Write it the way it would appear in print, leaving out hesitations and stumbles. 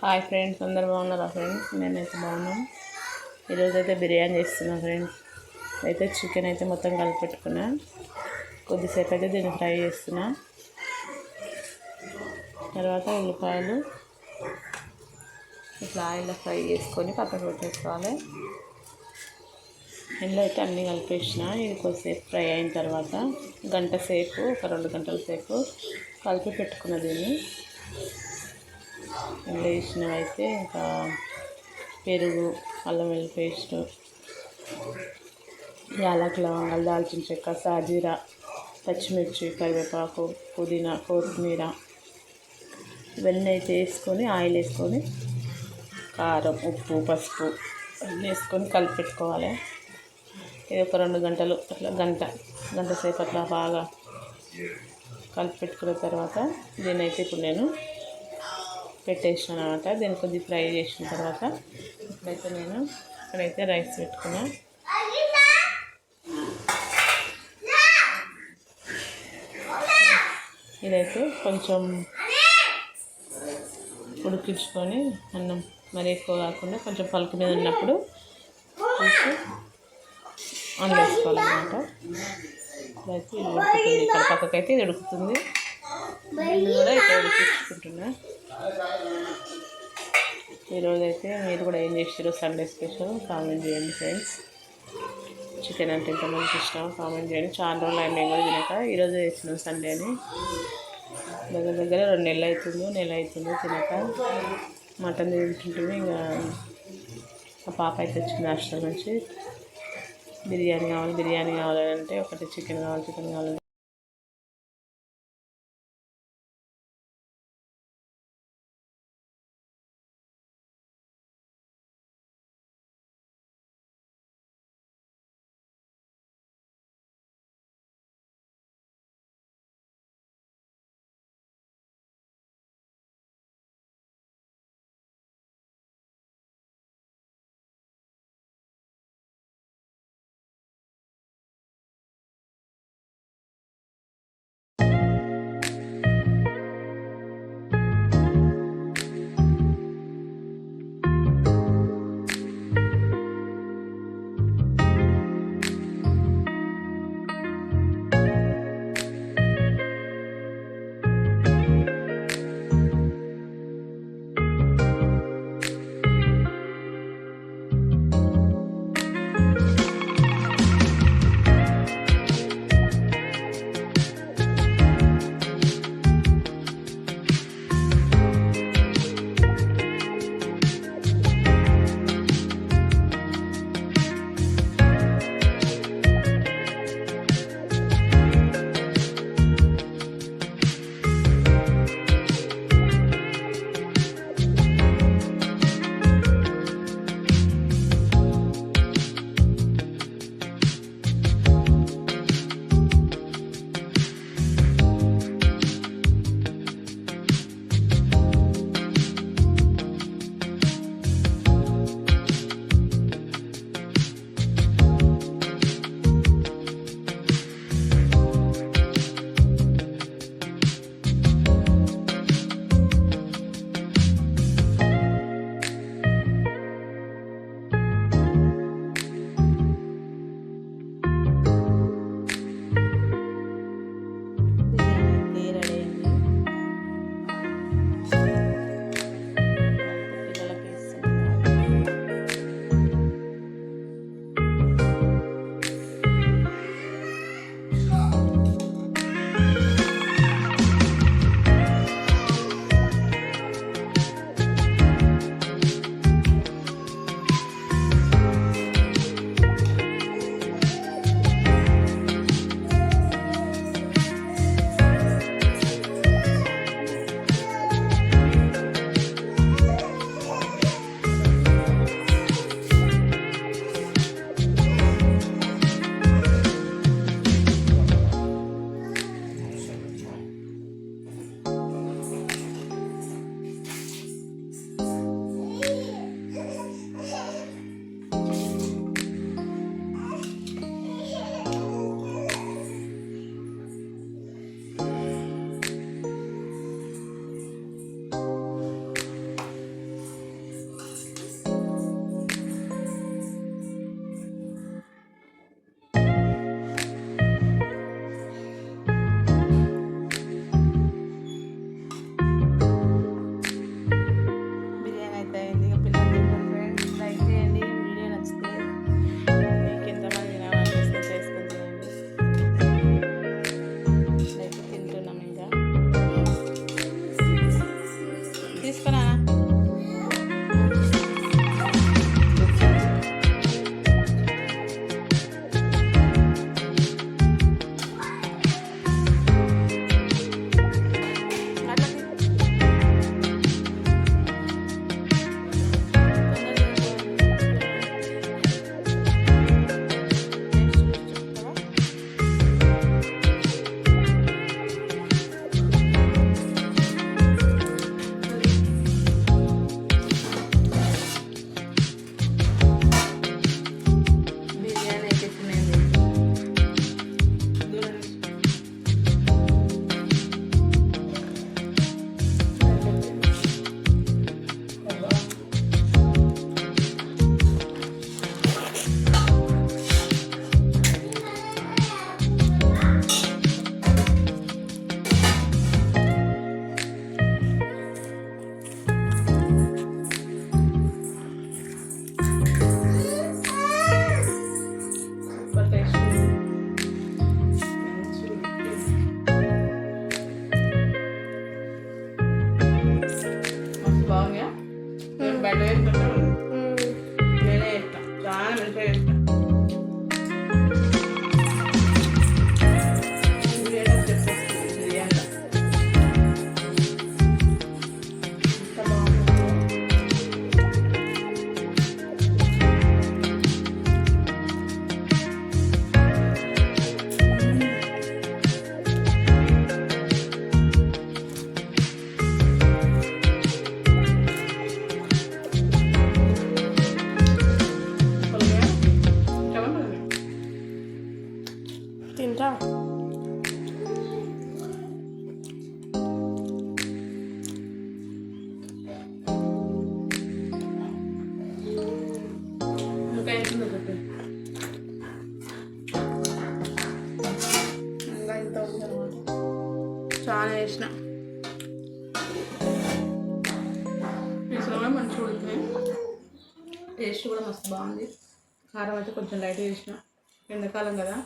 Hi friends, అందరు బాగున్నారా friends? నేనైతే బాగున్నాను. ఈరోజు అయితే బిర్యానీ చేస్తున్నాను ఫ్రెండ్స్. అయితే చికెన్ అయితే మొత్తం కలిపి పెట్టుకున్నా. కొద్దిసేపు అయితే దీన్ని ఫ్రై చేస్తున్నా. తర్వాత ఉల్లిపాయలు ఇట్లా ఆయిల్లో ఫ్రై చేసుకొని పక్కకు పెట్టేసుకోవాలి. ఇందులో అయితే అన్నీ కలిపేసిన. ఇది కొద్దిసేపు ఫ్రై అయిన తర్వాత గంట సేపు, ఒక 2 గంటల సేపు కలిపి పెట్టుకున్న దీన్ని. ఇందులో వేసినవైతే ఇంకా పెరుగు, అల్లం వెల్లుల్లి పేస్టు, యాలకులు, లవంగాలు, దాల్చిన చెక్క, సాజీరా, పచ్చిమిర్చి, కరివేపాకు, పుదీనా, కొత్తిమీర ఇవన్నీ అయితే వేసుకొని ఆయిల్ వేసుకొని కారం, ఉప్పు, పసుపు అన్నీ వేసుకొని కలిపి పెట్టుకోవాలి. ఇది ఒక 2 గంటలు అట్లా గంట సేపు అట్లా బాగా కలిపి పెట్టుకున్న తర్వాత దీన్ని అయితే ఇప్పుడు నేను పెట్టేసాను అనమాట. దీన్ని కొద్దిగా ఫ్రై చేసిన తర్వాత ఇక్కడైతే రైస్ పెట్టుకున్నా. ఇదైతే కొంచెం ఉడికించుకొని అన్నం మరి ఎక్కువ కాకుండా కొంచెం పలుకు మీద ఉన్నప్పుడు తీసి అందులో వేసుకోవాలన్నమాట. ఇదైతే ఇది ఉడుకుతుంది, ఇక్కడ పక్కకైతే ఇది ఉడుకుతుంది. దీన్ని కూడా ఇక్కడ ఉడికించుకుంటున్నా. ఈరోజైతే మీరు కూడా ఏం చేసారో సండే స్పెషల్ కామెంట్ చేయండి ఫ్రెండ్స్. చికెన్ అంటే ఎంత మంచి ఇష్టం కామెంట్ చేయండి. చాలా రోజులు అయింది మేము కూడా తినక. ఈరోజు వేసినాం సండే అని. దగ్గర 2 నెలలు అవుతుంది తినక. మటన్ తింటుంటే ఇంకా ఆ పాప అయితే వచ్చింది హాస్టల్ నుంచి. బిర్యానీ కావాలని అంటే ఒకటి చికెన్ కావాలి. చాలా వేసిన పీసులు కూడా మంచిగా ఉడుతున్నాయి. టేస్ట్ కూడా మస్తు బాగుంది. కారం అయితే కొంచెం లైట్ వేసిన, ఎండాకాలం కదా